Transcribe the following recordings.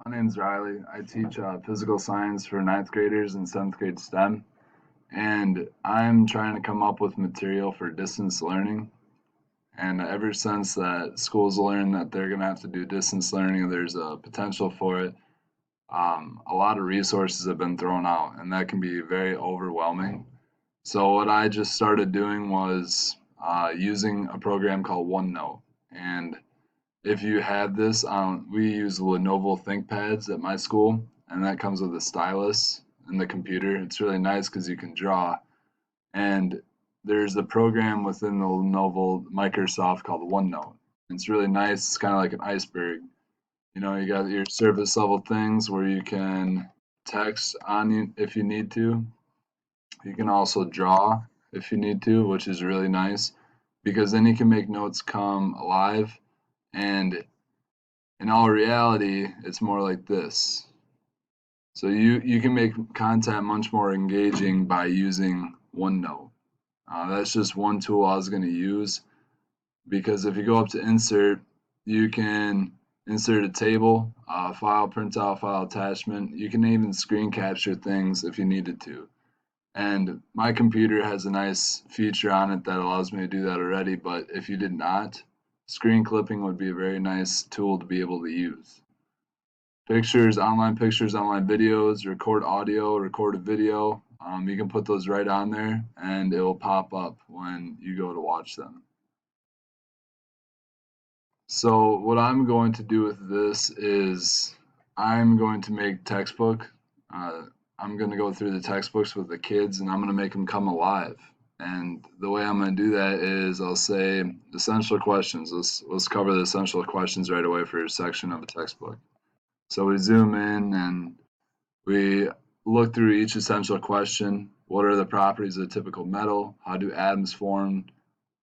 My name's Riley. I teach physical science for ninth graders and seventh grade STEM, and I'm trying to come up with material for distance learning. And ever since that schools learned that they're going to have to do distance learning, there's a potential for it. A lot of resources have been thrown out, and that can be very overwhelming. So what I just started doing was using a program called OneNote, and if you have this, we use Lenovo ThinkPads at my school, and that comes with a stylus and the computer. It's really nice because you can draw. And there's a program within the Lenovo Microsoft called OneNote. It's really nice. It's kind of like an iceberg. You know, you got your surface level things where you can text on you if you need to. You can also draw if you need to, which is really nice because then you can make notes come alive. And in all reality, it's more like this. So you can make content much more engaging by using OneNote. That's just one tool I was going to use because if you go up to insert, you can insert a table, file printout, file attachment. You can even screen capture things if you needed to. And my computer has a nice feature on it that allows me to do that already, but if you did not, screen clipping would be a very nice tool to be able to use. Pictures, online videos, record audio, record a video. You can put those right on there and it will pop up when you go to watch them. So what I'm going to do with this is I'm going to make textbook. Uh, I'm going to go through the textbooks with the kids and I'm going to make them come alive. And the way I'm going to do that is I'll say essential questions. Let's cover the essential questions right away for a section of a textbook. So we zoom in and we look through each essential question. What are the properties of a typical metal? How do atoms form?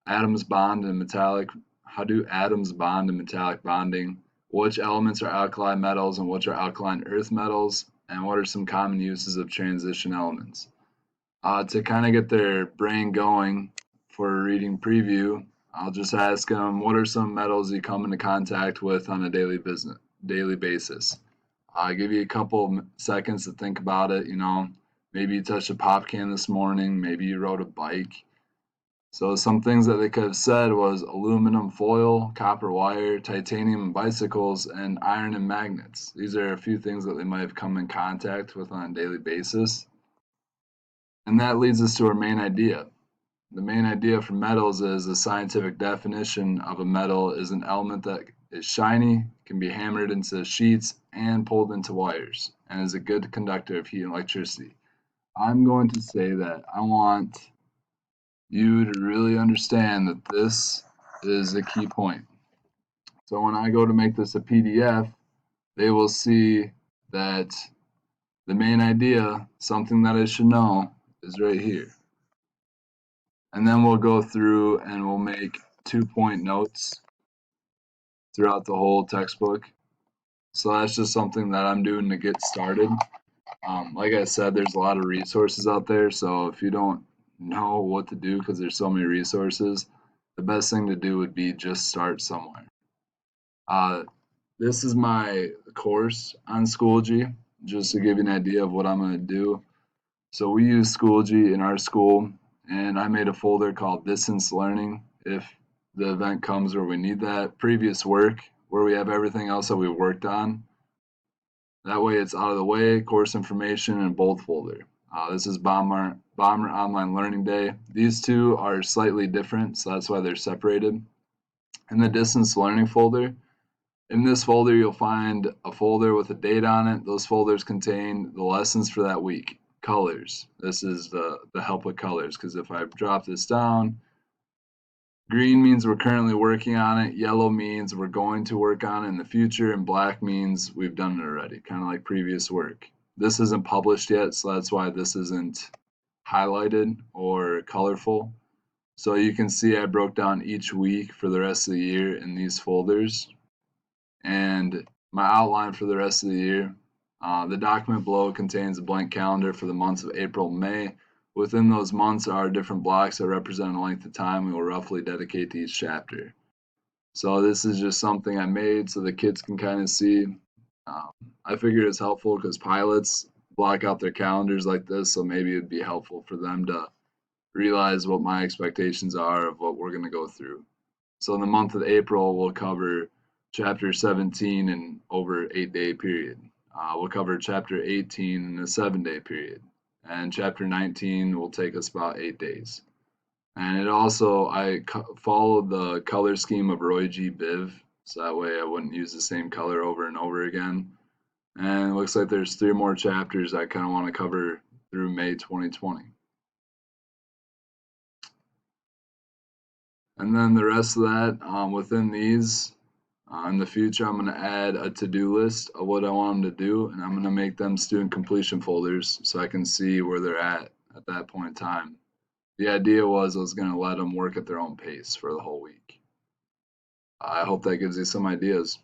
Atoms bond in metallic. How do atoms bond in metallic bonding? Which elements are alkali metals and which are alkaline earth metals? And what are some common uses of transition elements? To kind of get their brain going for a reading preview, I'll just ask them, what are some metals you come into contact with on a daily basis? I'll give you a couple seconds to think about it. You know, maybe you touched a pop can this morning, maybe you rode a bike. So some things that they could have said was aluminum foil, copper wire, titanium and bicycles, and iron and magnets. These are a few things that they might have come in contact with on a daily basis. And that leads us to our main idea. The main idea for metals is the scientific definition of a metal is an element that is shiny, can be hammered into sheets and pulled into wires, and is a good conductor of heat and electricity. I'm going to say that I want you to really understand that this is a key point. So when I go to make this a PDF, they will see that the main idea, something that I should know, is right here. And then we'll go through and we'll make 2-point notes throughout the whole textbook. So that's just something that I'm doing to get started. Like I said, there's a lot of resources out there. So if you don't know what to do because there's so many resources, the best thing to do would be just start somewhere. This is my course on Schoology, just to give you an idea of what I'm going to do. So we use Schoology in our school, and I made a folder called Distance Learning if the event comes where we need that. Previous work, where we have everything else that we worked on. That way it's out of the way, course information, and bold folder. This is Bomber Online Learning Day. These two are slightly different, so that's why they're separated. In the Distance Learning folder, in this folder you'll find a folder with a date on it. Those folders contain the lessons for that week. Colors. This is the help with colors, because if I drop this down, green means we're currently working on it, yellow means we're going to work on it in the future, and black means we've done it already, kind of like previous work. This isn't published yet, so that's why this isn't highlighted or colorful. So you can see I broke down each week for the rest of the year in these folders. And my outline for the rest of the year. The document below contains a blank calendar for the months of April and May. Within those months are different blocks that represent a length of time we will roughly dedicate to each chapter. So this is just something I made so the kids can kind of see. Um, I figured it's helpful because pilots block out their calendars like this, so maybe it'd be helpful for them to realize what my expectations are of what we're going to go through. So in the month of April, we'll cover chapter 17 in over 8 day period. We'll cover chapter 18 in a 7 day period. And chapter 19 will take us about 8 days. And it also, followed the color scheme of Roy G. Biv, so that way I wouldn't use the same color over and over again. And it looks like there's 3 more chapters I kind of want to cover through May 2020. And then the rest of that, within these, in the future, I'm going to add a to-do list of what I want them to do, and I'm going to make them student completion folders so I can see where they're at that point in time. The idea was I was going to let them work at their own pace for the whole week. I hope that gives you some ideas.